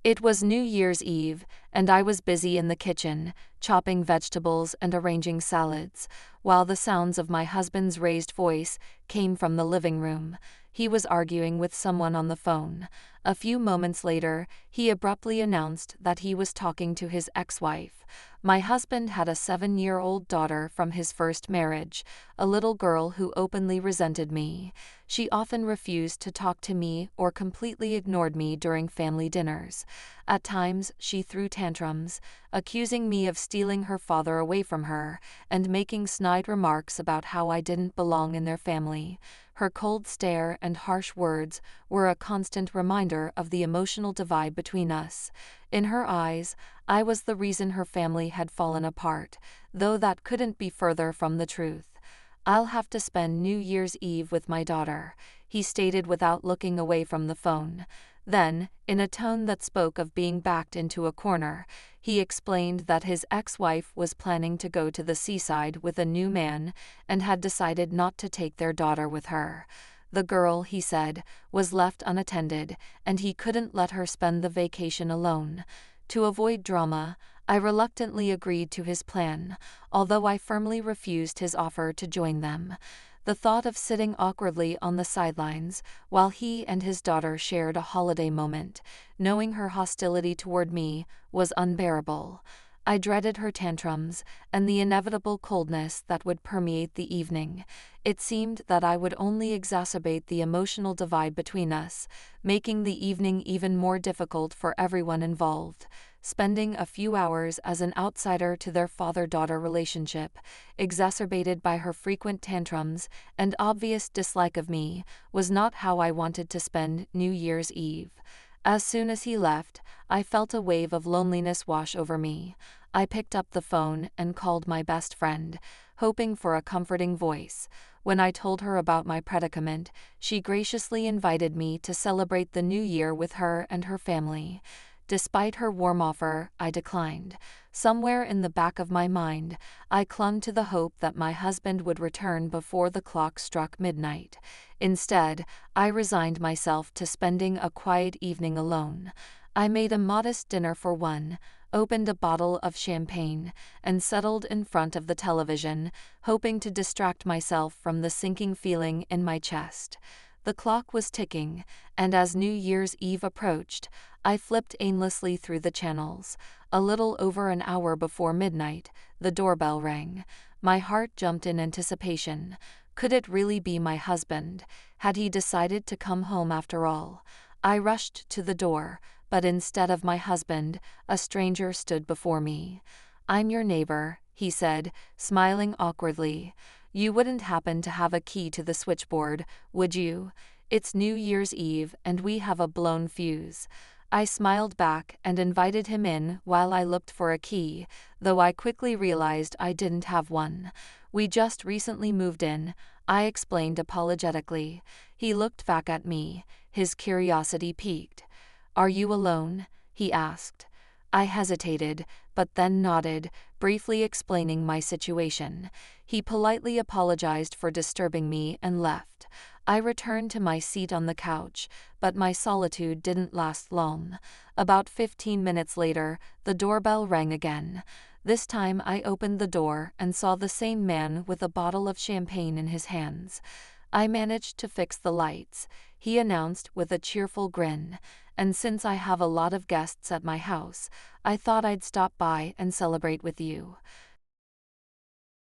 It was New Year's Eve, and I was busy in the kitchen, chopping vegetables and arranging salads, while the sounds of my husband's raised voice came from the living room. He was arguing with someone on the phone. A few moments later, he abruptly announced that he was talking to his ex-wife. My husband had a 7-year-old daughter from his first marriage, a little girl who openly resented me. She often refused to talk to me or completely ignored me during family dinners. At times, she threw tantrums, accusing me of stealing her father away from her, and making snide remarks about how I didn't belong in their family. Her cold stare and harsh words were a constant reminder of the emotional divide between us. In her eyes, I was the reason her family had fallen apart, though that couldn't be further from the truth. "I'll have to spend New Year's Eve with my daughter," he stated without looking away from the phone. Then, in a tone that spoke of being backed into a corner, he explained that his ex-wife was planning to go to the seaside with a new man and had decided not to take their daughter with her. The girl, he said, was left unattended, and he couldn't let her spend the vacation alone. To avoid drama, I reluctantly agreed to his plan, although I firmly refused his offer to join them. The thought of sitting awkwardly on the sidelines while he and his daughter shared a holiday moment, knowing her hostility toward me, was unbearable. I dreaded her tantrums and the inevitable coldness that would permeate the evening. It seemed that I would only exacerbate the emotional divide between us, making the evening even more difficult for everyone involved. Spending a few hours as an outsider to their father-daughter relationship, exacerbated by her frequent tantrums and obvious dislike of me, was not how I wanted to spend New Year's Eve. As soon as he left, I felt a wave of loneliness wash over me. I picked up the phone and called my best friend, hoping for a comforting voice. When I told her about my predicament, she graciously invited me to celebrate the new year with her and her family. Despite her warm offer, I declined. Somewhere in the back of my mind, I clung to the hope that my husband would return before the clock struck midnight. Instead, I resigned myself to spending a quiet evening alone. I made a modest dinner for one, opened a bottle of champagne, and settled in front of the television, hoping to distract myself from the sinking feeling in my chest. The clock was ticking, and as New Year's Eve approached, I flipped aimlessly through the channels. A little over an hour before midnight, the doorbell rang. My heart jumped in anticipation. Could it really be my husband? Had he decided to come home after all? I rushed to the door, but instead of my husband, a stranger stood before me. "I'm your neighbor," he said, smiling awkwardly. "You wouldn't happen to have a key to the switchboard, would you? It's New Year's Eve and we have a blown fuse." I smiled back and invited him in while I looked for a key, though I quickly realized I didn't have one. "We just recently moved in," I explained apologetically. He looked back at me, his curiosity piqued. "Are you alone?" he asked. I hesitated, but then nodded, briefly explaining my situation. He politely apologized for disturbing me and left. I returned to my seat on the couch, but my solitude didn't last long. About 15 minutes later, the doorbell rang again. This time I opened the door and saw the same man with a bottle of champagne in his hands. "I managed to fix the lights," he announced with a cheerful grin, "and since I have a lot of guests at my house, I thought I'd stop by and celebrate with you."